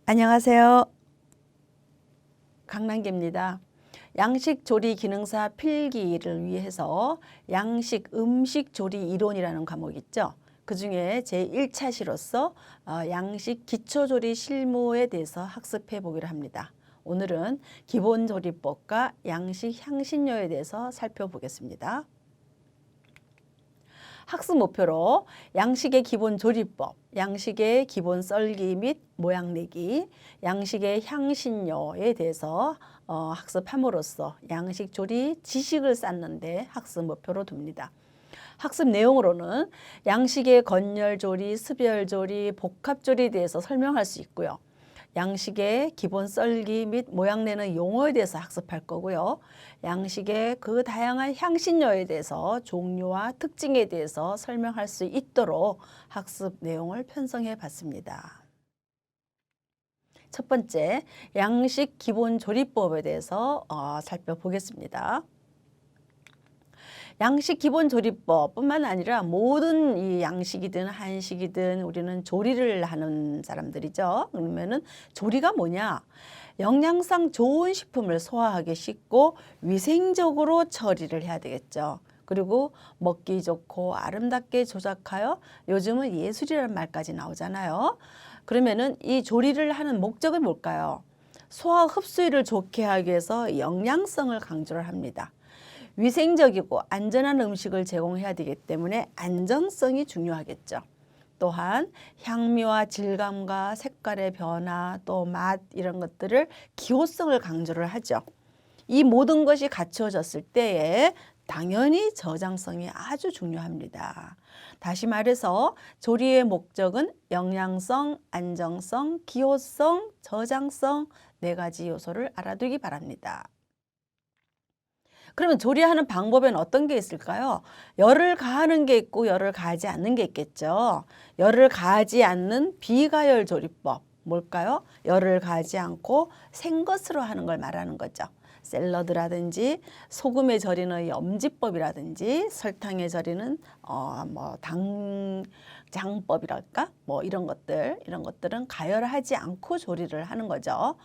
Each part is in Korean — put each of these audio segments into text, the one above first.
안녕하세요. 강남기입니다. 양식 조리 기능사 필기를 위해서 양식 음식 조리 이론이라는 과목이 있죠. 그 중에 제1차시로서 양식 기초조리 실무에 대해서 학습해 보기로 합니다. 오늘은 기본조리법과 양식 향신료에 대해서 살펴보겠습니다. 학습 목표로 양식의 기본 조리법, 양식의 기본 썰기 및 모양 내기, 양식의 향신료에 대해서 학습함으로써 양식 조리 지식을 쌓는 데 학습 목표로 둡니다. 학습 내용으로는 양식의 건열조리, 습열조리, 복합조리에 대해서 설명할 수 있고요. 양식의 기본 썰기 및 모양내는 용어에 대해서 학습할 거고요. 양식의 그 다양한 향신료에 대해서 종류와 특징에 대해서 설명할 수 있도록 학습 내용을 편성해 봤습니다. 첫 번째, 양식 기본 조리법에 대해서 살펴보겠습니다. 양식 기본 조리법뿐만 아니라 모든 이 양식이든 한식이든 우리는 조리를 하는 사람들이죠. 그러면은 조리가 뭐냐? 영양상 좋은 식품을 소화하기 쉽고 위생적으로 처리를 해야 되겠죠. 그리고 먹기 좋고 아름답게 조작하여 요즘은 예술이라는 말까지 나오잖아요. 그러면은 이 조리를 하는 목적은 뭘까요? 소화 흡수율을 좋게 하기 위해서 영양성을 강조를 합니다. 위생적이고 안전한 음식을 제공해야 되기 때문에 안정성이 중요하겠죠. 또한 향미와 질감과 색깔의 변화, 또 맛 이런 것들을 기호성을 강조를 하죠. 이 모든 것이 갖추어졌을 때에 당연히 저장성이 아주 중요합니다. 다시 말해서 조리의 목적은 영양성, 안정성, 기호성, 저장성 4가지 요소를 알아두기 바랍니다. 그러면 조리하는 방법에는 어떤 게 있을까요? 열을 가하는 게 있고 열을 가하지 않는 게 있겠죠. 열을 가하지 않는 비가열 조리법. 뭘까요? 열을 가하지 않고 생것으로 하는 걸 말하는 거죠. 샐러드라든지 소금에 절이는 염지법이라든지 설탕에 절이는 당장법이랄까? 이런 것들은 가열하지 않고 조리를 하는 거죠.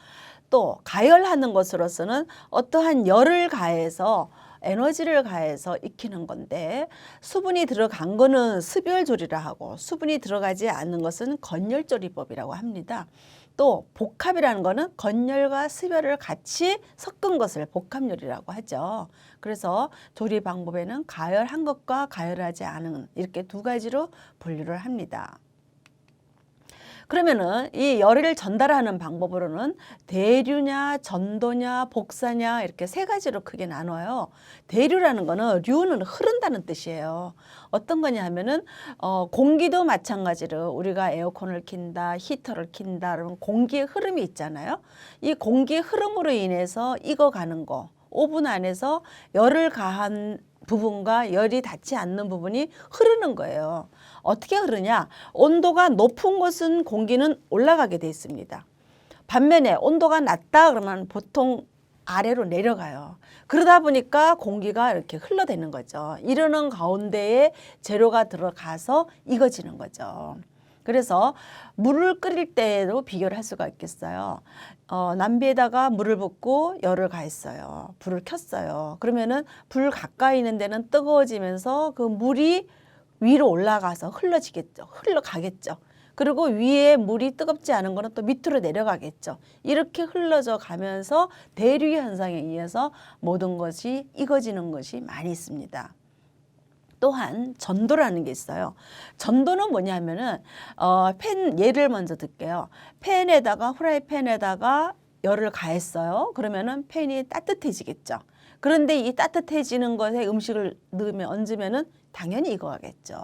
또 가열하는 것으로서는 어떠한 열을 가해서 에너지를 가해서 익히는 건데 수분이 들어간 거는 습열조리라 하고 수분이 들어가지 않는 것은 건열조리법이라고 합니다. 또 복합이라는 거는 건열과 습열을 같이 섞은 것을 복합요리라고 하죠. 그래서 조리 방법에는 가열한 것과 가열하지 않은 이렇게 2가지로 분류를 합니다. 그러면은 이 열을 전달하는 방법으로는 대류냐, 전도냐, 복사냐 이렇게 3가지로 크게 나눠요. 대류라는 거는 류는 흐른다는 뜻이에요. 어떤 거냐 하면은 공기도 마찬가지로 우리가 에어컨을 킨다, 히터를 킨다 그러면 공기의 흐름이 있잖아요. 이 공기의 흐름으로 인해서 익어가는 거. 오븐 안에서 열을 가한 부분과 열이 닿지 않는 부분이 흐르는 거예요. 어떻게 흐르냐? 온도가 높은 곳은 공기는 올라가게 돼 있습니다. 반면에 온도가 낮다 그러면 보통 아래로 내려가요. 그러다 보니까 공기가 이렇게 흘러대는 거죠. 이러는 가운데에 재료가 들어가서 익어지는 거죠. 그래서 물을 끓일 때에도 비교를 할 수가 있겠어요. 냄비에다가 물을 붓고 열을 가했어요. 불을 켰어요. 그러면은 불 가까이 있는 데는 뜨거워지면서 그 물이 위로 올라가서 흘러가겠죠. 그리고 위에 물이 뜨겁지 않은 거는 또 밑으로 내려가겠죠. 이렇게 흘러져 가면서 대류 현상에 의해서 모든 것이 익어지는 것이 많이 있습니다. 또한 전도라는 게 있어요. 전도는 뭐냐면은 팬 예를 먼저 들게요. 후라이팬에다가 열을 가했어요. 그러면은 팬이 따뜻해지겠죠. 그런데 이 따뜻해지는 것에 음식을 얹으면은 당연히 익어가겠죠.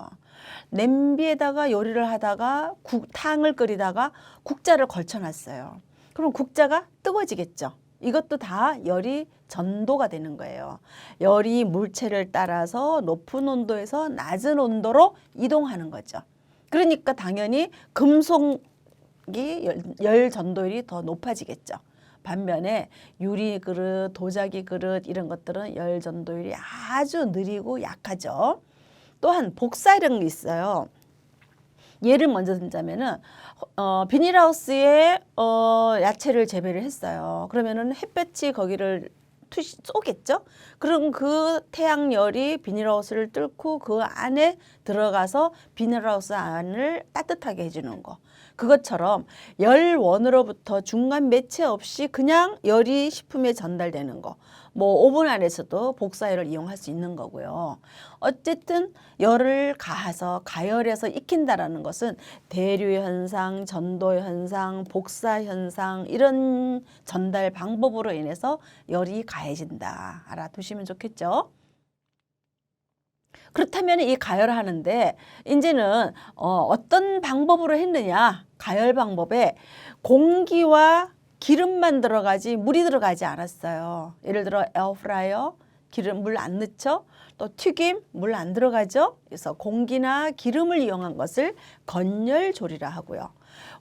냄비에다가 요리를 하다가 탕을 끓이다가 국자를 걸쳐놨어요. 그럼 국자가 뜨거워지겠죠. 이것도 다 열이 전도가 되는 거예요. 열이 물체를 따라서 높은 온도에서 낮은 온도로 이동하는 거죠. 그러니까 당연히 금속이 열 전도율이 더 높아지겠죠. 반면에 유리 그릇, 도자기 그릇 이런 것들은 열 전도율이 아주 느리고 약하죠. 또한 복사 이런 게 있어요. 예를 먼저 들자면은 비닐하우스에 야채를 재배를 했어요. 그러면은 햇볕이 거기를 쏘겠죠? 그럼 그 태양열이 비닐하우스를 뚫고 그 안에 들어가서 비닐하우스 안을 따뜻하게 해주는 거. 그것처럼 열원으로부터 중간 매체 없이 그냥 열이 식품에 전달되는 거. 뭐 오븐 안에서도 복사열을 이용할 수 있는 거고요. 어쨌든 열을 가해서 가열해서 익힌다라는 것은 대류 현상, 전도 현상, 복사 현상 이런 전달 방법으로 인해서 열이 가해진다. 알아두시면 좋겠죠. 그렇다면 이 가열하는데 이제는 어떤 방법으로 했느냐. 가열 방법에 공기와 기름만 들어가지 물이 들어가지 않았어요. 예를 들어 에어프라이어 기름 물 안 넣죠. 또 튀김 물 안 들어가죠. 그래서 공기나 기름을 이용한 것을 건열조리라 하고요.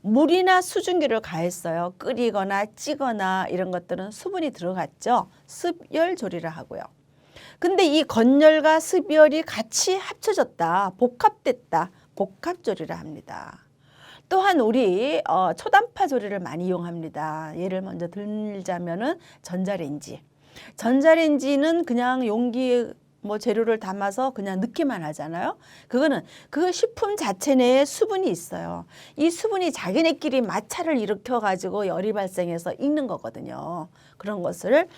물이나 수증기를 가했어요. 끓이거나 찌거나 이런 것들은 수분이 들어갔죠. 습열조리라 하고요. 근데 이 건열과 습열이 같이 합쳐졌다. 복합됐다. 복합조리라 합니다. 또한 우리 초단파 조리를 많이 이용합니다. 예를 먼저 들자면은 전자레인지. 전자레인지는 그냥 용기에 뭐 재료를 담아서 그냥 넣기만 하잖아요. 그거는 그 식품 자체 내에 수분이 있어요. 이 수분이 자기네끼리 마찰을 일으켜 가지고 열이 발생해서 익는 거거든요. 그런 것을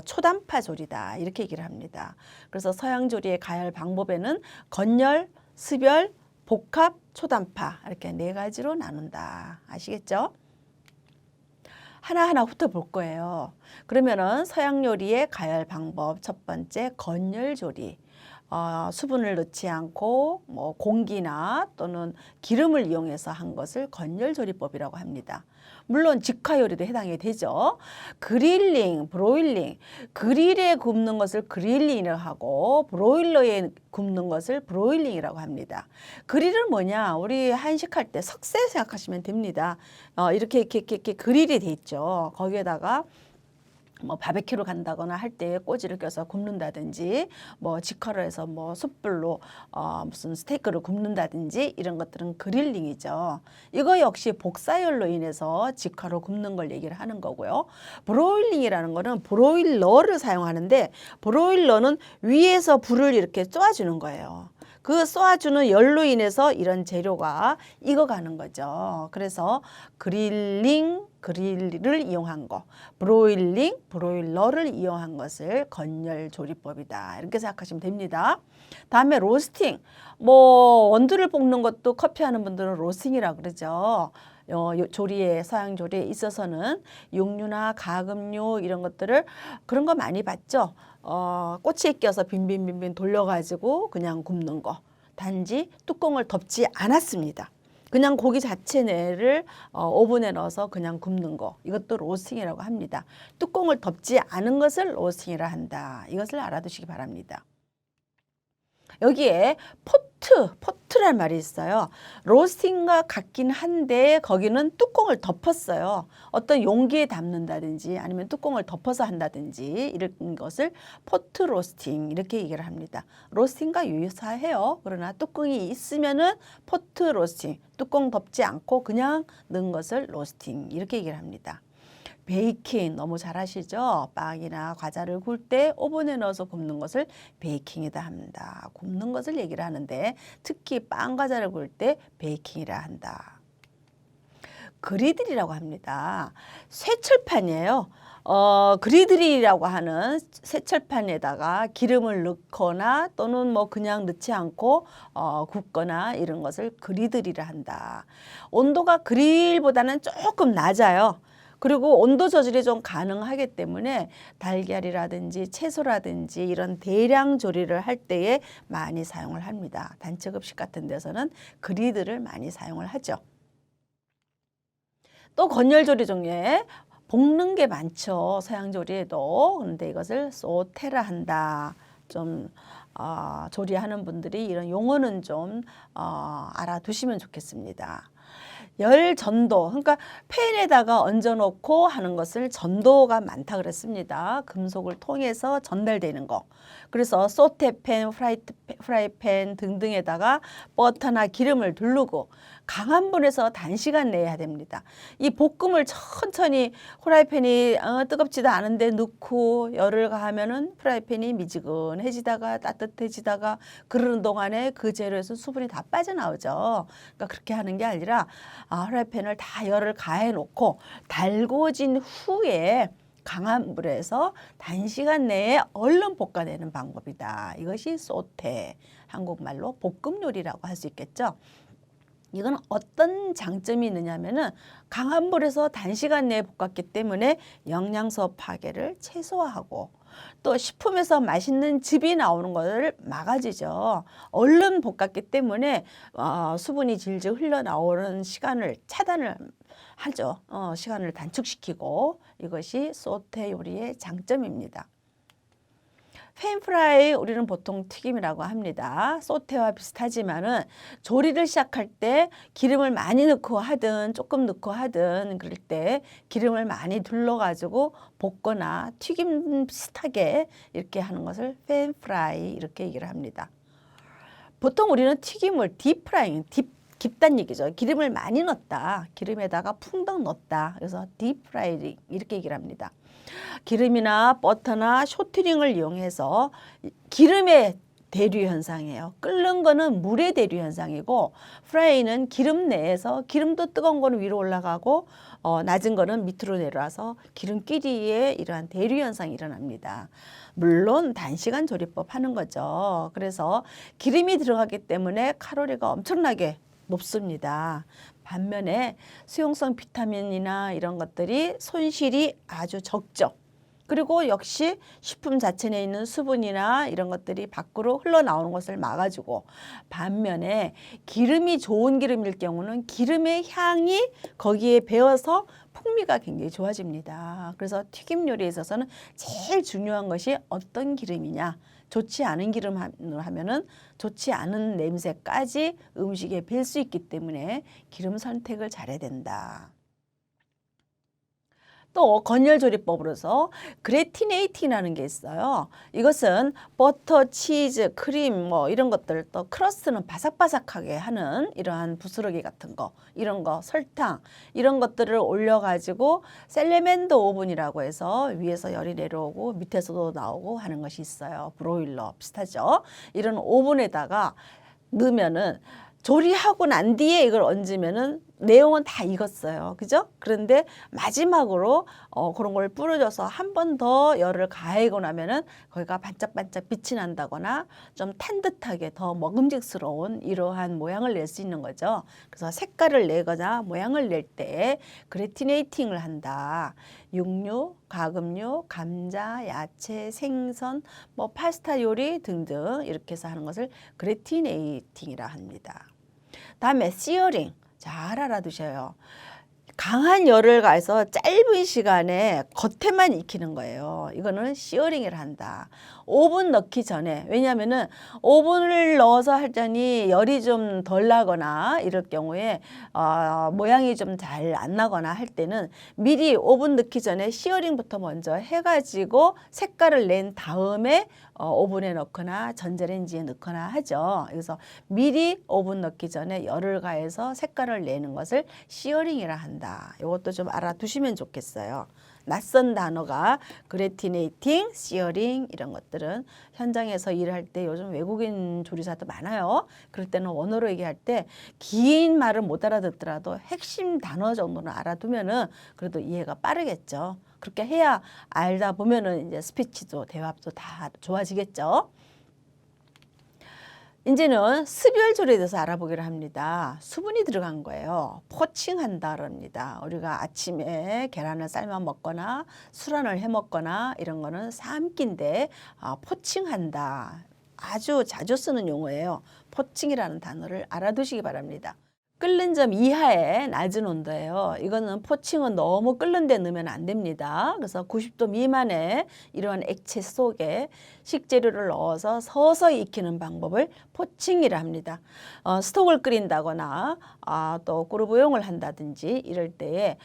초단파 조리다 이렇게 얘기를 합니다. 그래서 서양 조리의 가열 방법에는 건열, 습열, 복합, 초단파 이렇게 네 가지로 나눈다. 아시겠죠? 하나하나 훑어볼 거예요. 그러면은 서양 요리의 가열 방법 첫 번째 건열 조리. 수분을 넣지 않고 뭐 공기나 또는 기름을 이용해서 한 것을 건열조리법이라고 합니다. 물론 직화 요리도 해당이 되죠. 그릴링, 브로일링. 그릴에 굽는 것을 그릴링이라고 하고 브로일러에 굽는 것을 브로일링이라고 합니다. 그릴은 뭐냐? 우리 한식할 때 석쇠 생각하시면 됩니다. 이렇게 그릴이 돼 있죠. 거기에다가 뭐 바베큐로 간다거나 할 때 꼬지를 껴서 굽는다든지 뭐 직화로 해서 뭐 숯불로 무슨 스테이크를 굽는다든지 이런 것들은 그릴링이죠. 이거 역시 복사열로 인해서 직화로 굽는 걸 얘기를 하는 거고요. 브로일링이라는 거는 브로일러를 사용하는데 브로일러는 위에서 불을 이렇게 쏘아주는 거예요. 그 쏘아주는 열로 인해서 이런 재료가 익어가는 거죠. 그래서 그릴링, 그릴을 이용한 거, 브로일링, 브로일러를 이용한 것을 건열조리법이다. 이렇게 생각하시면 됩니다. 다음에 로스팅, 뭐 원두를 볶는 것도 커피하는 분들은 로스팅이라고 그러죠. 조리에 서양 조리에 있어서는 육류나 가금류 이런 것들을 그런 거 많이 봤죠. 꼬치에 껴서 빈빈빈빈 돌려가지고 그냥 굽는 거. 단지 뚜껑을 덮지 않았습니다. 그냥 고기 자체 내를 오븐에 넣어서 그냥 굽는 거. 이것도 로스팅이라고 합니다. 뚜껑을 덮지 않은 것을 로스팅이라 한다. 이것을 알아두시기 바랍니다. 여기에 포트란 말이 있어요. 로스팅과 같긴 한데 거기는 뚜껑을 덮었어요. 어떤 용기에 담는다든지 아니면 뚜껑을 덮어서 한다든지 이런 것을 포트 로스팅 이렇게 얘기를 합니다. 로스팅과 유사해요. 그러나 뚜껑이 있으면은 포트 로스팅, 뚜껑 덮지 않고 그냥 넣은 것을 로스팅 이렇게 얘기를 합니다. 베이킹 너무 잘 아시죠? 빵이나 과자를 구울 때 오븐에 넣어서 굽는 것을 베이킹이다 합니다. 굽는 것을 얘기를 하는데 특히 빵 과자를 구울 때 베이킹이라 한다. 그리들이라고 합니다. 쇠철판이에요. 그리들이라고 하는 쇠철판에다가 기름을 넣거나 또는 뭐 그냥 넣지 않고 굽거나 이런 것을 그리들이라 한다. 온도가 그릴보다는 조금 낮아요. 그리고 온도 조절이 좀 가능하기 때문에 달걀이라든지 채소라든지 이런 대량 조리를 할 때에 많이 사용을 합니다. 단체급식 같은 데서는 그리드를 많이 사용을 하죠. 또 건열조리 중에 볶는 게 많죠. 서양조리에도. 그런데 이것을 소테라 한다. 좀 조리하는 분들이 이런 용어는 좀 알아두시면 좋겠습니다. 열 전도, 그러니까 팬에다가 얹어놓고 하는 것을 전도가 많다 그랬습니다. 금속을 통해서 전달되는 거. 그래서 소테팬, 프라이팬 등등에다가 버터나 기름을 두르고 강한 불에서 단시간 내에 해야 됩니다. 이 볶음을 천천히 프라이팬이 뜨겁지도 않은데 넣고 열을 가하면은 프라이팬이 미지근해지다가 따뜻해지다가 그러는 동안에 그 재료에서 수분이 다 빠져나오죠. 그러니까 그렇게 하는 게 아니라 프라이팬을 다 열을 가해 놓고 달궈진 후에 강한 불에서 단시간 내에 얼른 볶아내는 방법이다. 이것이 소테, 한국말로 볶음 요리라고 할 수 있겠죠. 이건 어떤 장점이 있느냐면은 강한 불에서 단시간 내에 볶았기 때문에 영양소 파괴를 최소화하고 또 식품에서 맛있는 즙이 나오는 것을 막아주죠. 얼른 볶았기 때문에 수분이 질질 흘러나오는 시간을 차단을 하죠. 시간을 단축시키고 이것이 소테 요리의 장점입니다. 팬프라이 우리는 보통 튀김이라고 합니다. 소테와 비슷하지만은 조리를 시작할 때 기름을 많이 넣고 하든 조금 넣고 하든 그럴 때 기름을 많이 둘러가지고 볶거나 튀김 비슷하게 이렇게 하는 것을 팬프라이 이렇게 얘기를 합니다. 보통 우리는 튀김을 딥프라잉, 깊다는 얘기죠. 기름을 많이 넣었다. 기름에다가 풍덩 넣었다. 그래서 딥프라이링 이렇게 얘기를 합니다. 기름이나 버터나 쇼트링을 이용해서 기름의 대류 현상이에요. 끓는 거는 물의 대류 현상이고 프라이는 기름 내에서 기름도 뜨거운 거는 위로 올라가고 낮은 거는 밑으로 내려와서 기름끼리의 이러한 대류 현상이 일어납니다. 물론 단시간 조리법 하는 거죠. 그래서 기름이 들어가기 때문에 칼로리가 엄청나게 높습니다. 반면에 수용성 비타민이나 이런 것들이 손실이 아주 적죠. 그리고 역시 식품 자체 내에 있는 수분이나 이런 것들이 밖으로 흘러나오는 것을 막아주고 반면에 기름이 좋은 기름일 경우는 기름의 향이 거기에 배어서 풍미가 굉장히 좋아집니다. 그래서 튀김 요리에 있어서는 제일 중요한 것이 어떤 기름이냐. 좋지 않은 기름으로 하면은 좋지 않은 냄새까지 음식에 뵐 수 있기 때문에 기름 선택을 잘해야 된다. 또 건열조리법으로서 그래티네이팅이라는 게 있어요. 이것은 버터, 치즈, 크림 뭐 이런 것들 또 크러스트는 바삭바삭하게 하는 이러한 부스러기 같은 거 이런 거 설탕 이런 것들을 올려가지고 셀레멘도 오븐이라고 해서 위에서 열이 내려오고 밑에서도 나오고 하는 것이 있어요. 브로일러 비슷하죠. 이런 오븐에다가 넣으면은 조리하고 난 뒤에 이걸 얹으면은 내용은 다 익었어요. 그죠? 그런데 마지막으로 그런 걸 뿌려줘서 한 번 더 열을 가하고 나면은 거기가 반짝반짝 빛이 난다거나 좀 탄 듯하게 더 먹음직스러운 이러한 모양을 낼 수 있는 거죠. 그래서 색깔을 내거나 모양을 낼 때 그래티네이팅을 한다. 육류, 가금류, 감자, 야채, 생선, 뭐 파스타 요리 등등 이렇게 해서 하는 것을 그래티네이팅이라 합니다. 다음에 시어링 잘 알아두셔요. 강한 열을 가해서 짧은 시간에 겉에만 익히는 거예요. 이거는 시어링을 한다. 오븐 넣기 전에 왜냐하면은 오븐을 넣어서 하자니 열이 좀 덜 나거나 이럴 경우에 모양이 좀 잘 안 나거나 할 때는 미리 오븐 넣기 전에 시어링부터 먼저 해가지고 색깔을 낸 다음에 오븐에 넣거나 전자레인지에 넣거나 하죠. 그래서 미리 오븐 넣기 전에 열을 가해서 색깔을 내는 것을 시어링이라 한다. 이것도 좀 알아두시면 좋겠어요. 낯선 단어가 그래티네이팅, 시어링 이런 것들은 현장에서 일할 때 요즘 외국인 조리사도 많아요. 그럴 때는 원어로 얘기할 때 긴 말을 못 알아듣더라도 핵심 단어 정도는 알아두면은 그래도 이해가 빠르겠죠. 그렇게 해야 알다 보면은 이제 스피치도 대화도 다 좋아지겠죠. 이제는 습열 조리에 대해서 알아보기로 합니다. 수분이 들어간 거예요. 포칭한다랍니다. 우리가 아침에 계란을 삶아 먹거나 술안을 해 먹거나 이런 거는 삶기인데 포칭한다. 아주 자주 쓰는 용어예요. 포칭이라는 단어를 알아두시기 바랍니다. 끓는 점 이하의 낮은 온도예요. 이거는 포칭은 너무 끓는 데 넣으면 안 됩니다. 그래서 90도 미만의 이러한 액체 속에 식재료를 넣어서 서서히 익히는 방법을 포칭이라 합니다. 스톡을 끓인다거나 또 꿀부용을 한다든지 이럴 때에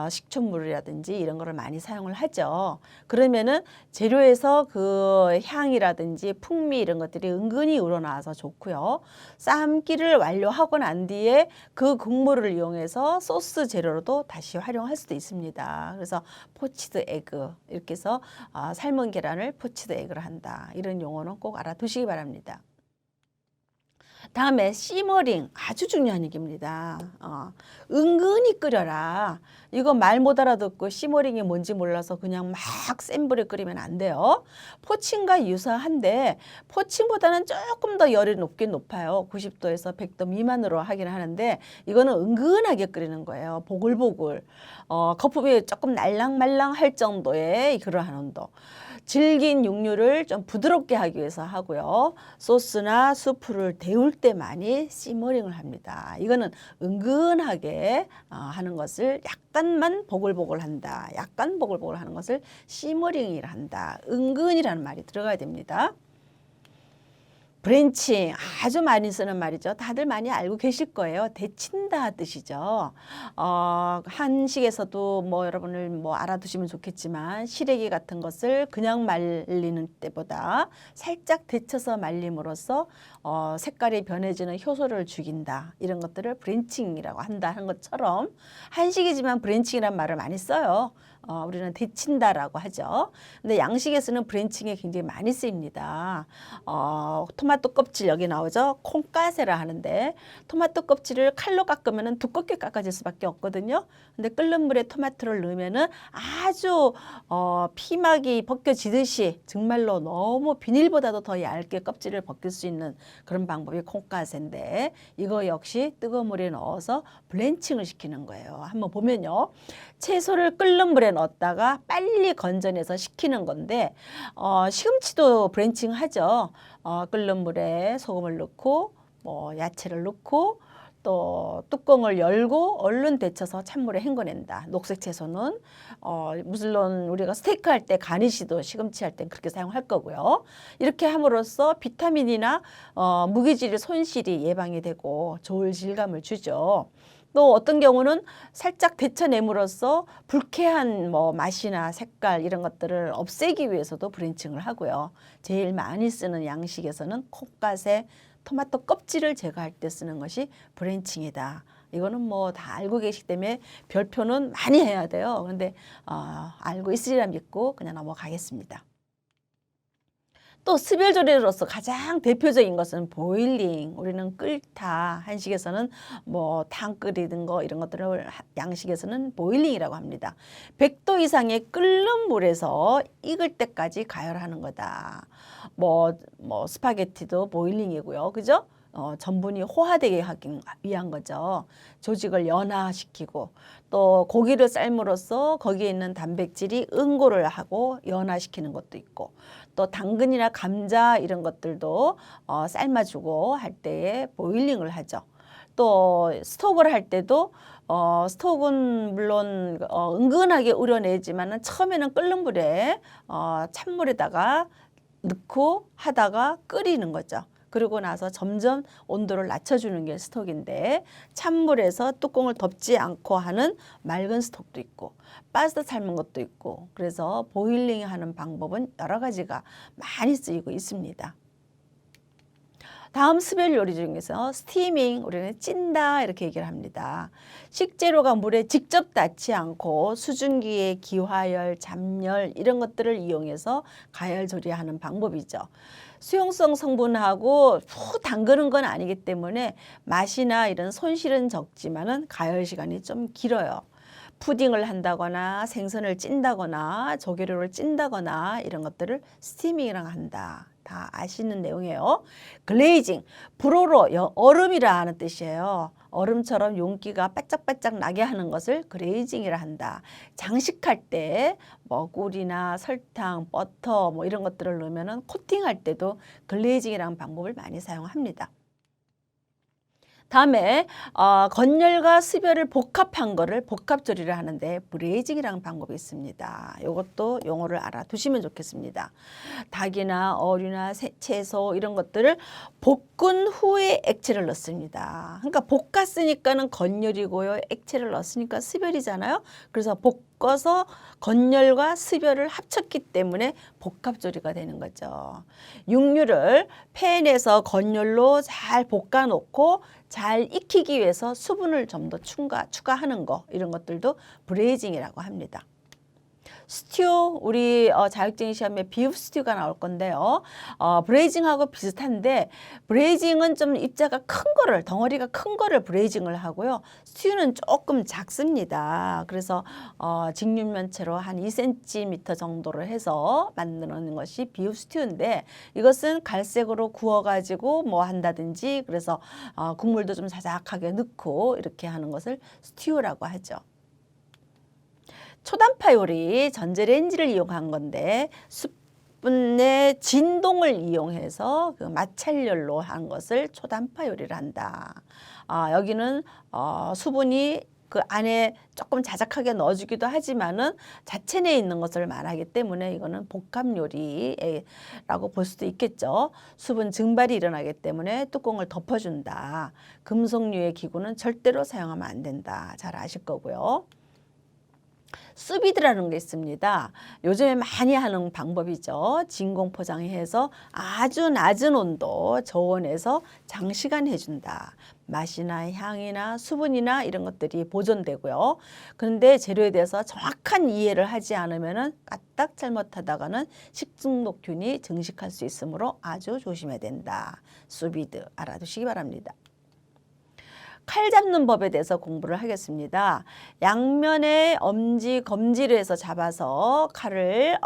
식초물이라든지 이런 거를 많이 사용을 하죠. 그러면은 재료에서 그 향이라든지 풍미 이런 것들이 은근히 우러나와서 좋고요. 삶기를 완료하고 난 뒤에 그 국물을 이용해서 소스 재료로도 다시 활용할 수도 있습니다. 그래서 포치드 에그 이렇게 해서 삶은 계란을 포치드 에그를 한다. 이런 용어는 꼭 알아두시기 바랍니다. 다음에 시머링 아주 중요한 얘기입니다. 은근히 끓여라. 이거 말 못 알아듣고 시머링이 뭔지 몰라서 그냥 막 센 불에 끓이면 안 돼요. 포칭과 유사한데 포칭보다는 조금 더 열이 높긴 높아요. 90도에서 100도 미만으로 하긴 하는데 이거는 은근하게 끓이는 거예요. 보글보글. 거품이 조금 날랑말랑 할 정도의 그러한 온도. 질긴 육류를 좀 부드럽게 하기 위해서 하고요. 소스나 수프를 데울 때 많이 시머링을 합니다. 이거는 은근하게 하는 것을 약간만 보글보글 한다. 약간 보글보글 하는 것을 시머링이라 한다. 은근이라는 말이 들어가야 됩니다. 브랜칭 아주 많이 쓰는 말이죠. 다들 많이 알고 계실 거예요. 데친다 뜻이죠. 한식에서도 뭐 여러분을 뭐 알아두시면 좋겠지만 시래기 같은 것을 그냥 말리는 때보다 살짝 데쳐서 말림으로써 색깔이 변해지는 효소를 죽인다. 이런 것들을 브랜칭이라고 한다 하는 것처럼 한식이지만 브랜칭이란 말을 많이 써요. 우리는 데친다라고 하죠. 근데 양식에서는 브랜칭이 굉장히 많이 쓰입니다. 토마토 껍질 여기 나오죠. 콩가세라 하는데 토마토 껍질을 칼로 깎으면 두껍게 깎아질 수밖에 없거든요. 근데 끓는 물에 토마토를 넣으면은 아주 피막이 벗겨지듯이 정말로 너무 비닐보다도 더 얇게 껍질을 벗길 수 있는 그런 방법이 콩가세인데 이거 역시 뜨거운 물에 넣어서 블렌칭을 시키는 거예요. 한번 보면요. 채소를 끓는 물에 넣었다가 빨리 건져내서 식히는 건데 시금치도 브랜칭 하죠. 끓는 물에 소금을 넣고 뭐 야채를 넣고 또 뚜껑을 열고 얼른 데쳐서 찬물에 헹궈낸다. 녹색 채소는 물론 우리가 스테이크 할 때 가니쉬도 시금치 할 때 그렇게 사용할 거고요. 이렇게 함으로써 비타민이나 무기질 손실이 예방이 되고 좋은 질감을 주죠. 또 어떤 경우는 살짝 데쳐냄으로써 불쾌한 뭐 맛이나 색깔 이런 것들을 없애기 위해서도 브랜칭을 하고요. 제일 많이 쓰는 양식에서는 콩가세, 토마토 껍질을 제거할 때 쓰는 것이 브랜칭이다. 이거는 뭐 다 알고 계시기 때문에 별표는 많이 해야 돼요. 그런데 알고 있으리라 믿고 그냥 넘어가겠습니다. 또 수별 조리로서 가장 대표적인 것은 보일링. 우리는 끓다. 한식에서는 뭐 탕 끓이는 거 이런 것들을 양식에서는 보일링이라고 합니다. 100도 이상의 끓는 물에서 익을 때까지 가열하는 거다. 뭐 스파게티도 보일링이고요. 그죠? 전분이 호화되게 하기 위한 거죠. 조직을 연화시키고 또 고기를 삶으로써 거기에 있는 단백질이 응고를 하고 연화시키는 것도 있고 또 당근이나 감자 이런 것들도 삶아주고 할 때에 보일링을 하죠. 또 스톡을 할 때도 스톡은 물론 은근하게 우려내지만은 처음에는 끓는 물에 찬물에다가 넣고 하다가 끓이는 거죠. 그러고 나서 점점 온도를 낮춰주는 게 스톡인데 찬물에서 뚜껑을 덮지 않고 하는 맑은 스톡도 있고 빠져 삶은 것도 있고 그래서 보일링 하는 방법은 여러 가지가 많이 쓰이고 있습니다. 다음 수별 요리 중에서 스티밍, 우리는 찐다 이렇게 얘기를 합니다. 식재료가 물에 직접 닿지 않고 수증기의 기화열, 잠열 이런 것들을 이용해서 가열 조리하는 방법이죠. 수용성 성분하고 푹 담그는 건 아니기 때문에 맛이나 이런 손실은 적지만은 가열 시간이 좀 길어요. 푸딩을 한다거나 생선을 찐다거나 조개류를 찐다거나 이런 것들을 스티밍이라고 한다. 다 아시는 내용이에요. 글레이징, 불어로 얼음이라 하는 뜻이에요. 얼음처럼 윤기가 바짝바짝 나게 하는 것을 글레이징이라 한다. 장식할 때 뭐 꿀이나 설탕, 버터 뭐 이런 것들을 넣으면은 코팅할 때도 글레이징이라는 방법을 많이 사용합니다. 다음에 건열과 수별을 복합한 거를 복합조리를 하는데 브레이징이라는 방법이 있습니다. 이것도 용어를 알아두시면 좋겠습니다. 닭이나 어류나 채소 이런 것들을 볶은 후에 액체를 넣습니다. 그러니까 볶았으니까는 건열이고요. 액체를 넣었으니까 수별이잖아요. 그래서 볶아서 건열과 수별을 합쳤기 때문에 복합조리가 되는 거죠. 육류를 팬에서 건열로 잘 볶아 놓고 잘 익히기 위해서 수분을 좀 더 추가하는 거, 이런 것들도 브레이징이라고 합니다. 스튜, 우리 자격증 시험에 비프 스튜가 나올 건데요. 브레이징하고 비슷한데 브레이징은 좀 입자가 큰 거를, 덩어리가 큰 거를 브레이징을 하고요. 스튜는 조금 작습니다. 그래서 직육면체로 한 2cm 정도를 해서 만드는 것이 비프 스튜인데, 이것은 갈색으로 구워가지고 뭐 한다든지, 그래서 국물도 좀 자작하게 넣고 이렇게 하는 것을 스튜라고 하죠. 초단파 요리, 전자레인지를 이용한 건데 수분의 진동을 이용해서 그 마찰열로 한 것을 초단파 요리를 한다. 여기는 수분이 그 안에 조금 자작하게 넣어주기도 하지만은 자체 내에 있는 것을 말하기 때문에 이거는 복합 요리라고 볼 수도 있겠죠. 수분 증발이 일어나기 때문에 뚜껑을 덮어준다. 금속류의 기구는 절대로 사용하면 안 된다. 잘 아실 거고요. 수비드라는 게 있습니다. 요즘에 많이 하는 방법이죠. 진공 포장해서 아주 낮은 온도 저온에서 장시간 해준다. 맛이나 향이나 수분이나 이런 것들이 보존되고요. 그런데 재료에 대해서 정확한 이해를 하지 않으면 까딱 잘못하다가는 식중독균이 증식할 수 있으므로 아주 조심해야 된다. 수비드 알아두시기 바랍니다. 칼 잡는 법에 대해서 공부를 하겠습니다. 양면에 엄지, 검지를 해서 잡아서 칼을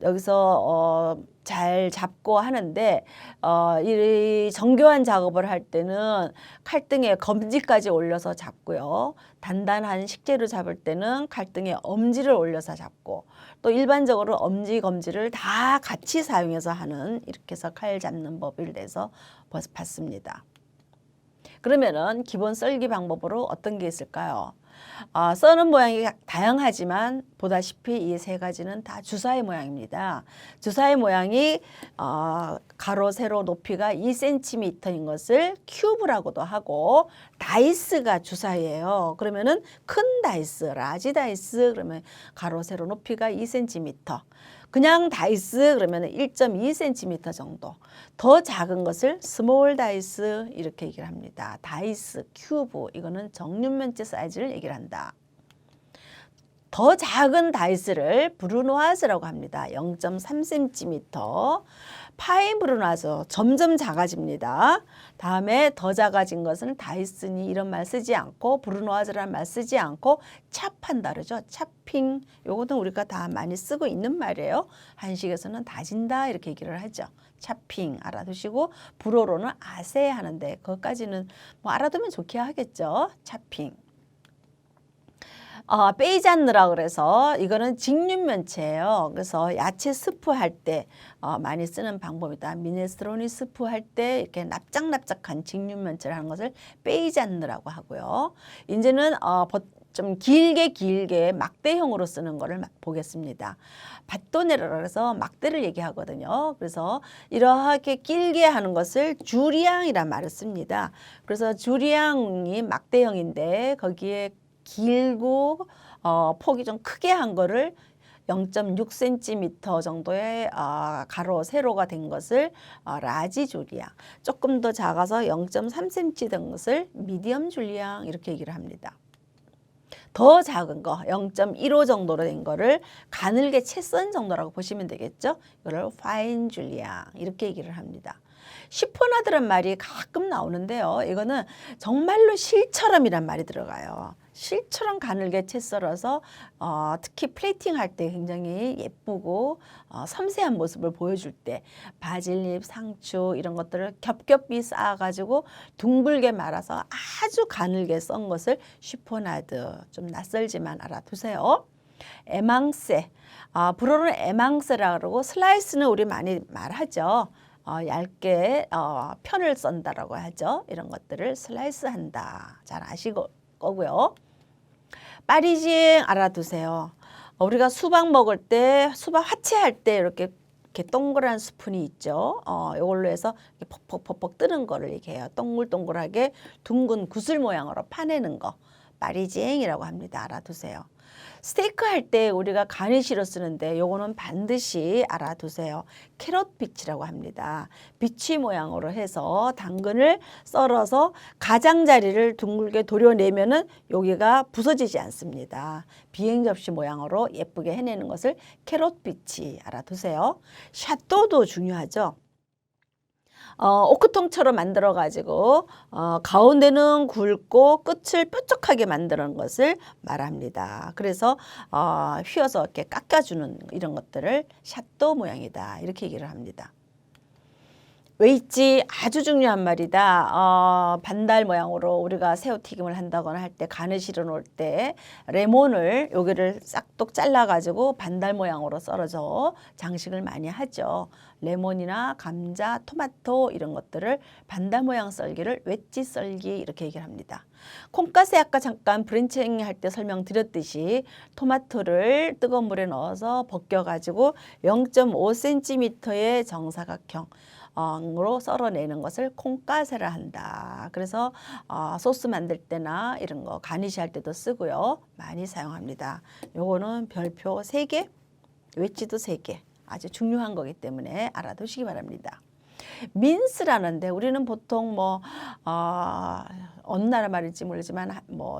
여기서 잘 잡고 하는데, 이 정교한 작업을 할 때는 칼등에 검지까지 올려서 잡고요. 단단한 식재료 잡을 때는 칼등에 엄지를 올려서 잡고, 또 일반적으로 엄지, 검지를 다 같이 사용해서 하는, 이렇게 해서 칼 잡는 법을 대해서 봤습니다. 그러면은 기본 썰기 방법으로 어떤 게 있을까요? 써는 모양이 다양하지만 보다시피 이 세 가지는 다 주사위 모양입니다. 주사위 모양이 가로, 세로, 높이가 2cm인 것을 큐브라고도 하고, 다이스가 주사위예요. 그러면은 큰 다이스, 라지 다이스, 그러면 가로, 세로, 높이가 2cm. 그냥 다이스 그러면 1.2cm 정도. 더 작은 것을 스몰 다이스 이렇게 얘기를 합니다. 다이스, 큐브, 이거는 정육면체 사이즈를 얘기를 한다. 더 작은 다이스를 브루노아즈라고 합니다. 0.3cm. 파인 브루노아즈, 점점 작아집니다. 다음에 더 작아진 것은 다이슨이 이런 말 쓰지 않고, 브루노아즈라는 말 쓰지 않고 찹한다 그러죠. 찹핑, 요거는 우리가 다 많이 쓰고 있는 말이에요. 한식에서는 다진다 이렇게 얘기를 하죠. 찹핑 알아두시고, 불어로는 아세 하는데 그것까지는 뭐 알아두면 좋게 하겠죠. 찹핑. 베이잔느라 그래서 이거는 직육면체예요. 그래서 야채 스프 할 때 많이 쓰는 방법이다. 미네스트로니 스프 할 때 이렇게 납작납작한 직육면체를 하는 것을 베이잔느라고 하고요. 이제는 좀 길게 막대형으로 쓰는 거를 보겠습니다. 바토네라고 해서 막대를 얘기하거든요. 그래서 이렇게 길게 하는 것을 주리앙이란 말을 씁니다. 그래서 주리앙이 막대형인데 거기에 길고 폭이 좀 크게 한 거를 0.6cm 정도의 가로 세로가 된 것을 라지 줄리앙, 조금 더 작아서 0.3cm 된 것을 미디엄 줄리앙 이렇게 얘기를 합니다. 더 작은 거 0.15 정도로 된 거를 가늘게 채 썬 정도라고 보시면 되겠죠. 이거를 파인 줄리앙 이렇게 얘기를 합니다. 시포나드란 말이 가끔 나오는데요. 이거는 정말로 실처럼이란 말이 들어가요. 실처럼 가늘게 채 썰어서 특히 플레이팅 할 때 굉장히 예쁘고 섬세한 모습을 보여줄 때 바질잎, 상추 이런 것들을 겹겹이 쌓아가지고 둥글게 말아서 아주 가늘게 썬 것을 시포나드, 좀 낯설지만 알아두세요. 에망세, 불어로는 에망세라고 그러고, 슬라이스는 우리 많이 말하죠. 얇게 편을 썬다라고 하죠. 이런 것들을 슬라이스 한다. 잘 아시고 거고요. 파리징 알아두세요. 우리가 수박 먹을 때, 수박 화채할 때 이렇게 동그란 스푼이 있죠. 이걸로 해서 퍽퍽퍽퍽 뜨는 거를 얘기해요. 동글동글하게 둥근 구슬 모양으로 파내는 거. 파리쟁이라고 합니다. 알아두세요. 스테이크 할 때 우리가 가니쉬로 쓰는데 요거는 반드시 알아두세요. 캐럿 비치라고 합니다. 비치 모양으로 해서 당근을 썰어서 가장자리를 둥글게 도려내면은 여기가 부서지지 않습니다. 비행 접시 모양으로 예쁘게 해내는 것을 캐럿 비치 알아두세요. 샤또도 중요하죠. 오크통처럼 만들어 가지고 가운데는 굵고 끝을 뾰족하게 만드는 것을 말합니다. 그래서 휘어서 이렇게 깎아주는 이런 것들을 샤또 모양이다 이렇게 얘기를 합니다. 웨이지 아주 중요한 말이다. 반달 모양으로 우리가 새우튀김을 한다거나 할 때 간을 실어 놓을 때 레몬을 여기를 싹둑 잘라 가지고 반달 모양으로 썰어서 장식을 많이 하죠. 레몬이나 감자, 토마토 이런 것들을 반달 모양 썰기를 웨지 썰기 이렇게 얘기를 합니다. 콩가스에 아까 잠깐 브랜칭 할 때 설명드렸듯이 토마토를 뜨거운 물에 넣어서 벗겨 가지고 0.5cm의 정사각형 으로 썰어내는 것을 콩가세라 한다. 그래서 소스 만들 때나 이런 거 가니쉬 할 때도 쓰고요. 많이 사용합니다. 요거는 별표 3개, 웨지도 3개. 아주 중요한 거기 때문에 알아두시기 바랍니다. 민스라는데 우리는 보통 어느 나라 말인지 모르지만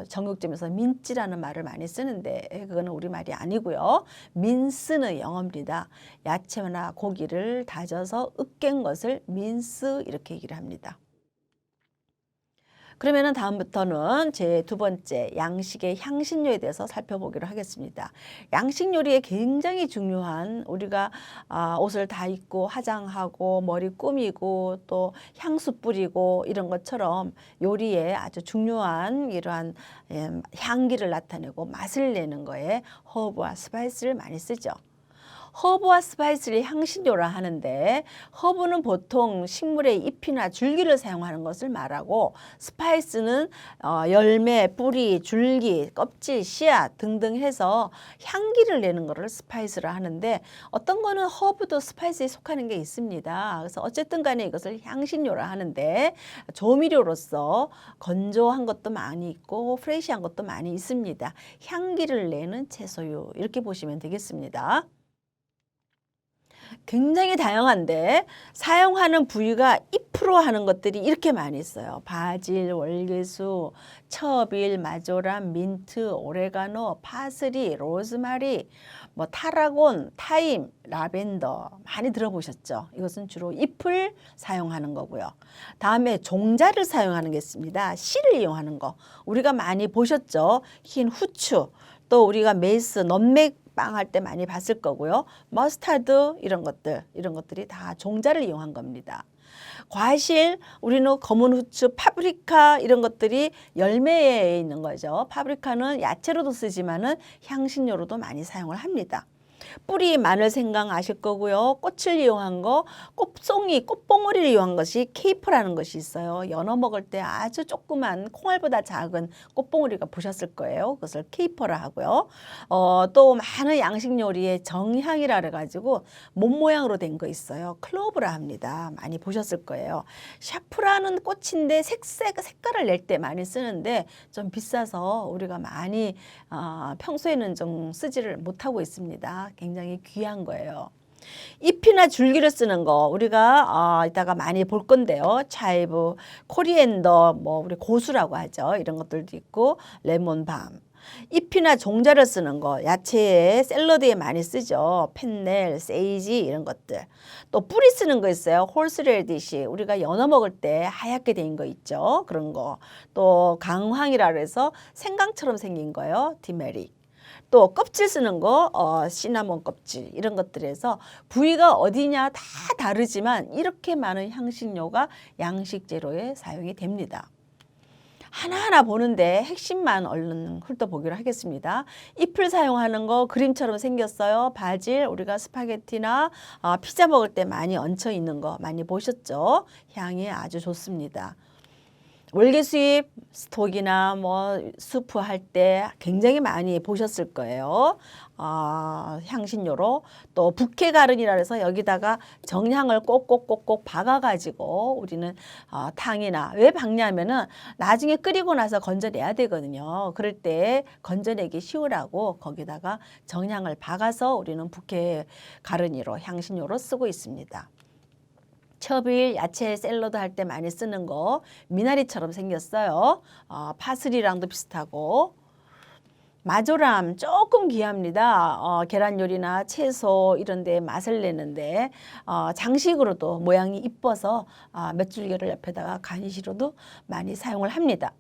정육점에서 민찌라는 말을 많이 쓰는데 그거는 우리 말이 아니고요. 민스는 영어입니다. 야채나 고기를 다져서 으깬 것을 민스 이렇게 얘기를 합니다. 그러면은 다음부터는 제 두 번째 양식의 향신료에 대해서 살펴보기로 하겠습니다. 양식 요리에 굉장히 중요한 우리가 옷을 다 입고 화장하고 머리 꾸미고 또 향수 뿌리고 이런 것처럼 요리에 아주 중요한 이러한 향기를 나타내고 맛을 내는 거에 허브와 스파이스를 많이 쓰죠. 허브와 스파이스를 향신료라 하는데 허브는 보통 식물의 잎이나 줄기를 사용하는 것을 말하고 스파이스는 열매, 뿌리, 줄기, 껍질, 씨앗 등등 해서 향기를 내는 것을 스파이스라 하는데 어떤 거는 허브도 스파이스에 속하는 게 있습니다. 그래서 어쨌든 간에 이것을 향신료라 하는데 조미료로서 건조한 것도 많이 있고 프레시한 것도 많이 있습니다. 향기를 내는 채소류 이렇게 보시면 되겠습니다. 굉장히 다양한데 사용하는 부위가 잎으로 하는 것들이 이렇게 많이 있어요. 바질, 월계수, 처빌, 마조란, 민트, 오레가노, 파슬리, 로즈마리, 타라곤, 타임, 라벤더 많이 들어보셨죠? 이것은 주로 잎을 사용하는 거고요. 다음에 종자를 사용하는 게 있습니다. 씨를 이용하는 거. 우리가 많이 보셨죠? 흰 후추, 또 우리가 메이스, 넘맥 빵 할 때 많이 봤을 거고요. 머스타드 이런 것들이 다 종자를 이용한 겁니다. 과실 우리는 검은 후추, 파프리카 이런 것들이 열매에 있는 거죠. 파프리카는 야채로도 쓰지만은 향신료로도 많이 사용을 합니다. 뿌리, 마늘, 생강 아실 거고요. 꽃을 이용한 거, 꽃송이, 꽃봉오리를 이용한 것이 케이퍼라는 것이 있어요. 연어 먹을 때 아주 조그만 콩알보다 작은 꽃봉오리가 보셨을 거예요. 그것을 케이퍼라 하고요. 또 많은 양식 요리에 정향이라 그래가지고 몸 모양으로 된 거 있어요. 클로브라 합니다. 많이 보셨을 거예요. 샤프라는 꽃인데 색깔을 낼 때 많이 쓰는데 좀 비싸서 우리가 많이 평소에는 좀 쓰지를 못하고 있습니다. 굉장히 귀한 거예요. 잎이나 줄기를 쓰는 거 우리가 이따가 많이 볼 건데요. 차이브, 코리앤더, 우리 고수라고 하죠. 이런 것들도 있고 레몬밤. 잎이나 종자를 쓰는 거 야채에 샐러드에 많이 쓰죠. 펜넬, 세이지 이런 것들. 또 뿌리 쓰는 거 있어요. 홀스레디시 우리가 연어 먹을 때 하얗게 된 거 있죠. 그런 거. 또 강황이라 그래서 생강처럼 생긴 거요. 디메릭. 또 껍질 쓰는 거 시나몬 껍질 이런 것들에서 부위가 어디냐 다 다르지만 이렇게 많은 향신료가 양식 재료에 사용이 됩니다. 하나하나 보는데 핵심만 얼른 훑어보기로 하겠습니다. 잎을 사용하는 거 그림처럼 생겼어요. 바질 우리가 스파게티나 피자 먹을 때 많이 얹혀 있는 거 많이 보셨죠? 향이 아주 좋습니다. 월계수잎 스톡이나 뭐 수프 할 때 굉장히 많이 보셨을 거예요. 향신료로 또 부케 가른이라 해서 여기다가 정향을 꼭꼭꼭꼭 박아가지고 우리는 탕이나 왜 박냐면은 나중에 끓이고 나서 건져내야 되거든요. 그럴 때 건져내기 쉬우라고 거기다가 정향을 박아서 우리는 부케 가른이로 향신료로 쓰고 있습니다. 첩일, 야채 샐러드 할 때 많이 쓰는 거 미나리처럼 생겼어요. 파슬리랑도 비슷하고 마조람 조금 귀합니다. 계란 요리나 채소 이런 데 맛을 내는데 장식으로도 모양이 이뻐서 몇 줄기를 옆에다가 간이시로도 많이 사용을 합니다.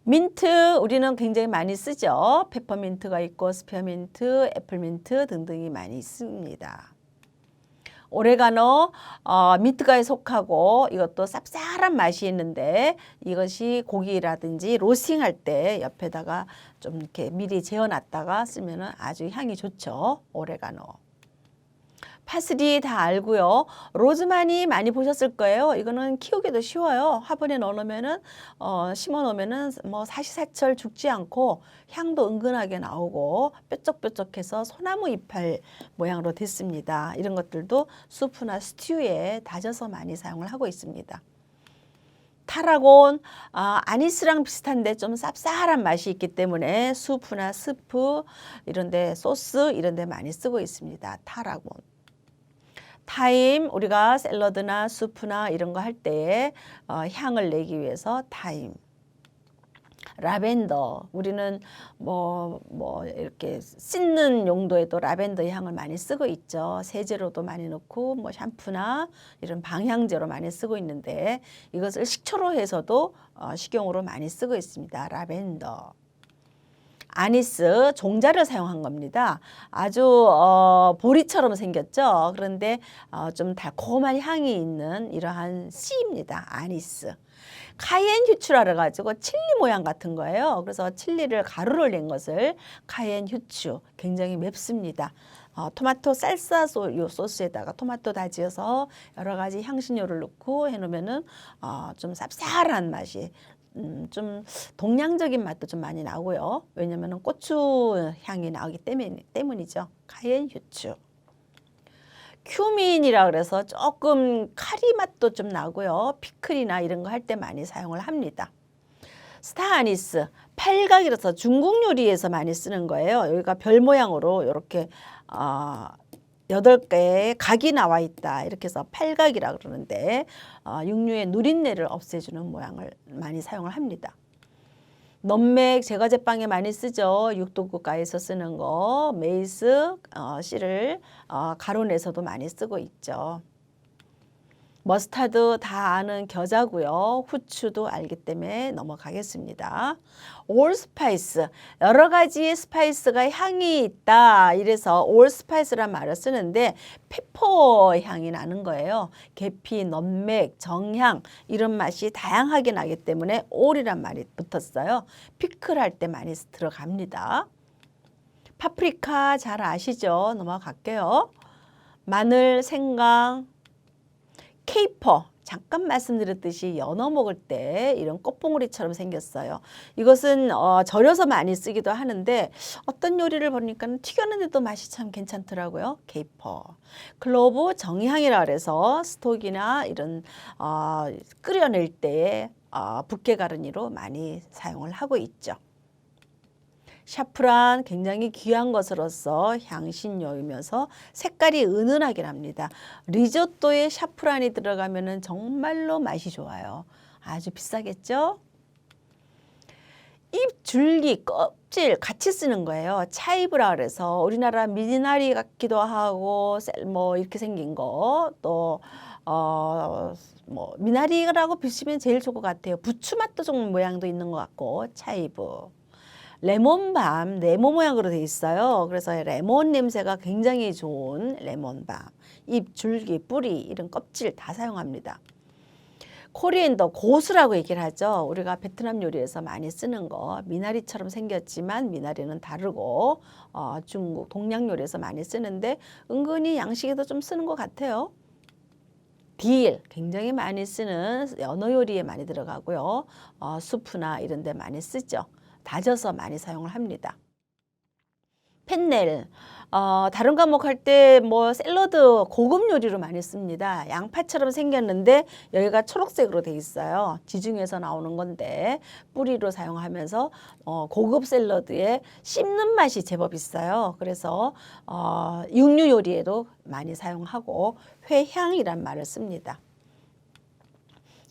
민트 우리는 굉장히 많이 쓰죠. 페퍼민트가 있고 스페어민트, 애플민트 등등이 많이 있습니다. 오레가노 민트가에 속하고 이것도 쌉쌀한 맛이 있는데 이것이 고기라든지 로스팅할 때 옆에다가 좀 이렇게 미리 재워놨다가 쓰면은 아주 향이 좋죠. 오레가노. 파슬리 다 알고요. 로즈마니 많이 보셨을 거예요. 이거는 키우기도 쉬워요. 화분에 넣어놓으면은 심어 놓으면은 뭐 사시사철 죽지 않고 향도 은근하게 나오고 뾰족뾰족해서 소나무 이파리 모양으로 됐습니다. 이런 것들도 수프나 스튜에 다져서 많이 사용을 하고 있습니다. 타라곤, 아니스랑 비슷한데 좀 쌉쌀한 맛이 있기 때문에 수프나 스프 이런데 소스 이런데 많이 쓰고 있습니다. 타라곤. 타임 우리가 샐러드나 수프나 이런 거 할 때 향을 내기 위해서 타임. 라벤더 우리는 뭐 이렇게 씻는 용도에도 라벤더 향을 많이 쓰고 있죠. 세제로도 많이 넣고 뭐 샴푸나 이런 방향제로 많이 쓰고 있는데 이것을 식초로 해서도 식용으로 많이 쓰고 있습니다. 라벤더. 아니스 종자를 사용한 겁니다. 아주 보리처럼 생겼죠. 그런데 좀 달콤한 향이 있는 이러한 씨입니다. 아니스. 카이엔 휴추라 가지고 칠리 모양 같은 거예요. 그래서 칠리를 가루를 낸 것을 카이엔 휴추 굉장히 맵습니다. 토마토 살사 소스에다가 토마토 다지어서 여러 가지 향신료를 넣고 해놓으면은 좀 쌉쌀한 맛이 좀 동양적인 맛도 좀 많이 나고요. 왜냐면은 고추 향이 나오기 때문이죠. 카이엔 휴추. 큐민이라 그래서 조금 카리 맛도 좀 나고요. 피클이나 이런 거 할 때 많이 사용을 합니다. 스타 아니스, 팔각이라서 중국 요리에서 많이 쓰는 거예요. 여기가 별 모양으로 이렇게 8개의 각이 나와 있다. 이렇게 해서 팔각이라 그러는데 육류의 누린내를 없애주는 모양을 많이 사용을 합니다. 넘맥 제과제빵에 많이 쓰죠. 육도국가에서 쓰는 거 메이스 씨를 가루내서도 많이 쓰고 있죠. 머스타드 다 아는 겨자고요. 후추도 알기 때문에 넘어가겠습니다. 올스파이스 여러 가지의 스파이스가 향이 있다. 이래서 올스파이스란 말을 쓰는데 페퍼 향이 나는 거예요. 계피, 넘맥, 정향 이런 맛이 다양하게 나기 때문에 올이란 말이 붙었어요. 피클 할 때 많이 들어갑니다. 파프리카 잘 아시죠? 넘어갈게요. 마늘, 생강, 케이퍼 잠깐 말씀드렸듯이 연어 먹을 때 이런 꽃봉오리처럼 생겼어요. 이것은 절여서 많이 쓰기도 하는데 어떤 요리를 보니까 튀겼는데도 맛이 참 괜찮더라고요. 케이퍼. 클로브 정향이라 그래서 스톡이나 이런 끓여낼 때에 부케 가르니로 많이 사용을 하고 있죠. 샤프란 굉장히 귀한 것으로서 향신료이면서 색깔이 은은하게 납니다. 리조또에 샤프란이 들어가면 정말로 맛이 좋아요. 아주 비싸겠죠? 잎, 줄기, 껍질 같이 쓰는 거예요. 차이브라 그래서 우리나라 미나리 같기도 하고 뭐 이렇게 생긴 거 또 뭐 미나리라고 비치면 제일 좋을 것 같아요. 부추 맛도 좀 모양도 있는 것 같고 차이브. 레몬밤 네모 모양으로 되어 있어요. 그래서 레몬 냄새가 굉장히 좋은 레몬밤. 잎, 줄기, 뿌리 이런 껍질 다 사용합니다. 코리앤더 고수라고 얘기를 하죠. 우리가 베트남 요리에서 많이 쓰는 거 미나리처럼 생겼지만 미나리는 다르고 중국 동양 요리에서 많이 쓰는데 은근히 양식에도 좀 쓰는 것 같아요. 딜 굉장히 많이 쓰는 연어 요리에 많이 들어가고요. 수프나 이런 데 많이 쓰죠. 다져서 많이 사용을 합니다. 펜넬 다른 과목 할 때 뭐 샐러드 고급 요리로 많이 씁니다. 양파처럼 생겼는데 여기가 초록색으로 돼 있어요. 지중해에서 나오는 건데 뿌리로 사용하면서 고급 샐러드에 씹는 맛이 제법 있어요. 그래서 육류 요리에도 많이 사용하고 회향이란 말을 씁니다.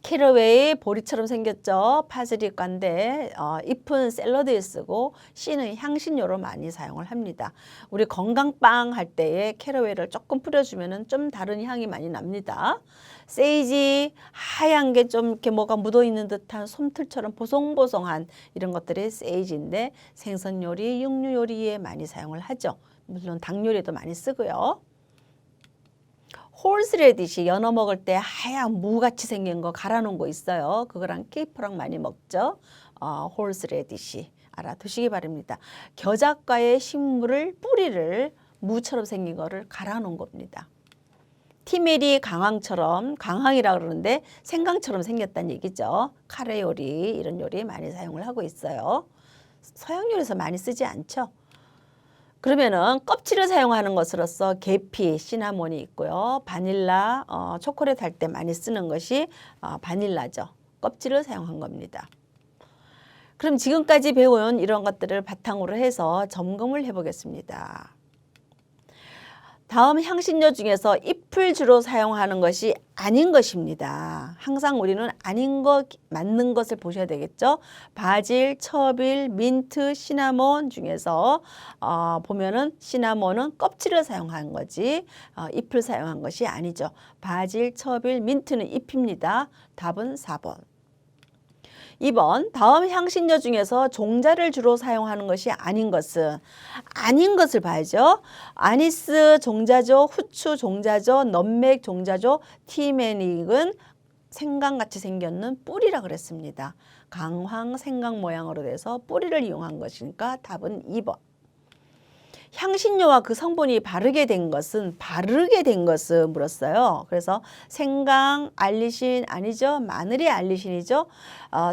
캐러웨이 보리처럼 생겼죠. 파슬리과인데 잎은 샐러드에 쓰고 씨는 향신료로 많이 사용을 합니다. 우리 건강빵 할 때에 캐러웨이를 조금 뿌려주면 좀 다른 향이 많이 납니다. 세이지 하얀 게 좀 이렇게 뭐가 묻어있는 듯한 솜털처럼 보송보송한 이런 것들이 세이지인데 생선 요리, 육류 요리에 많이 사용을 하죠. 물론 닭 요리에도 많이 쓰고요. 홀스레디시 연어 먹을 때 하얀 무같이 생긴 거 갈아놓은 거 있어요. 그거랑 케이프랑 많이 먹죠. 홀스레디시 알아두시기 바랍니다. 겨자과의 식물을 뿌리를 무처럼 생긴 거를 갈아놓은 겁니다. 티메리 강황처럼 강황이라 그러는데 생강처럼 생겼다는 얘기죠. 카레 요리 이런 요리 많이 사용을 하고 있어요. 서양 요리에서 많이 쓰지 않죠. 그러면은 껍질을 사용하는 것으로서 계피, 시나몬이 있고요. 바닐라, 초콜릿 할 때 많이 쓰는 것이 바닐라죠. 껍질을 사용한 겁니다. 그럼 지금까지 배운 이런 것들을 바탕으로 해서 점검을 해보겠습니다. 다음 향신료 중에서 잎을 주로 사용하는 것이 아닌 것입니다. 항상 우리는 아닌 것, 맞는 것을 보셔야 되겠죠. 바질, 처빌, 민트, 시나몬 중에서 보면은 시나몬은 껍질을 사용한 거지 잎을 사용한 것이 아니죠. 바질, 처빌, 민트는 잎입니다. 답은 4번. 2번 다음 향신료 중에서 종자를 주로 사용하는 것이 아닌 것은 아닌 것을 봐야죠. 아니스 종자죠. 후추 종자죠. 넘맥 종자죠. 티메닉은 생강같이 생겼는 뿌리라 그랬습니다. 강황 생강 모양으로 돼서 뿌리를 이용한 것이니까 답은 2번. 향신료와 그 성분이 바르게 된 것은 물었어요. 그래서 생강, 알리신 아니죠. 마늘이 알리신이죠.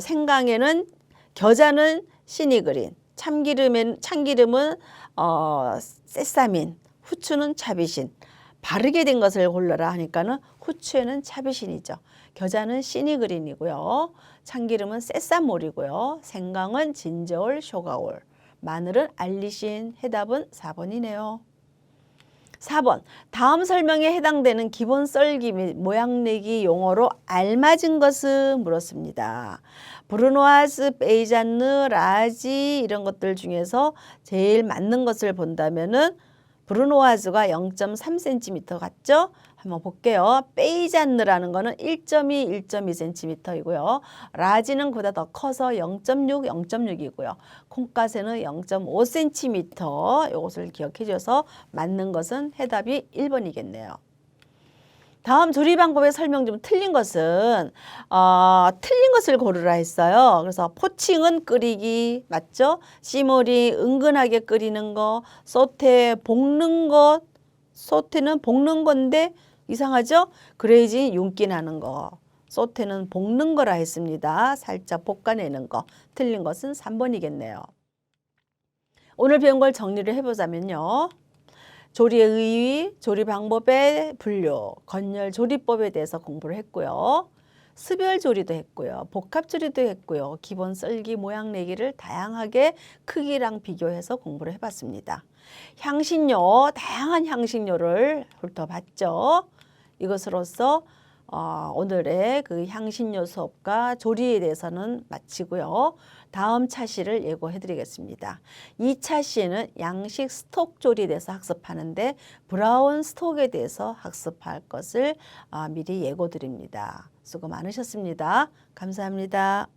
생강에는 겨자는 시니그린, 참기름은 세사민, 후추는 차비신. 바르게 된 것을 골라라 하니까는 후추에는 차비신이죠. 겨자는 시니그린이고요. 참기름은 세사몰이고요. 생강은 진저올, 쇼가올. 마늘은 알리신. 해답은 4번이네요. 4번 다음 설명에 해당되는 기본 썰기 및 모양내기 용어로 알맞은 것은 물었습니다. 브루노아즈, 베이잔느, 라지 이런 것들 중에서 제일 맞는 것을 본다면은 브루노아즈가 0.3cm 같죠? 한번 볼게요. 베이잔느라는 거는 1.2, 1.2cm이고요. 라지는 그보다 더 커서 0.6, 0.6이고요. 콩가세는 0.5cm. 이것을 기억해 줘서 맞는 것은 해답이 1번이겠네요. 다음 조리 방법의 설명 중 틀린 것은 틀린 것을 고르라 했어요. 그래서 포칭은 끓이기 맞죠? 시모리 은근하게 끓이는 거, 소테 볶는 것, 소테는 볶는 건데 이상하죠? 그래야지 윤기 나는 거. 소테는 볶는 거라 했습니다. 살짝 볶아내는 거. 틀린 것은 3번이겠네요. 오늘 배운 걸 정리를 해보자면요. 조리의 의의, 조리 방법의 분류, 건열 조리법에 대해서 공부를 했고요. 수별 조리도 했고요. 복합 조리도 했고요. 기본 썰기 모양 내기를 다양하게 크기랑 비교해서 공부를 해봤습니다. 향신료, 다양한 향신료를 훑어봤죠. 이것으로서 오늘의 그 향신료 수업과 조리에 대해서는 마치고요. 다음 차시를 예고해 드리겠습니다. 이 차시에는 양식 스톡 조리에 대해서 학습하는데 브라운 스톡에 대해서 학습할 것을 미리 예고 드립니다. 수고 많으셨습니다. 감사합니다.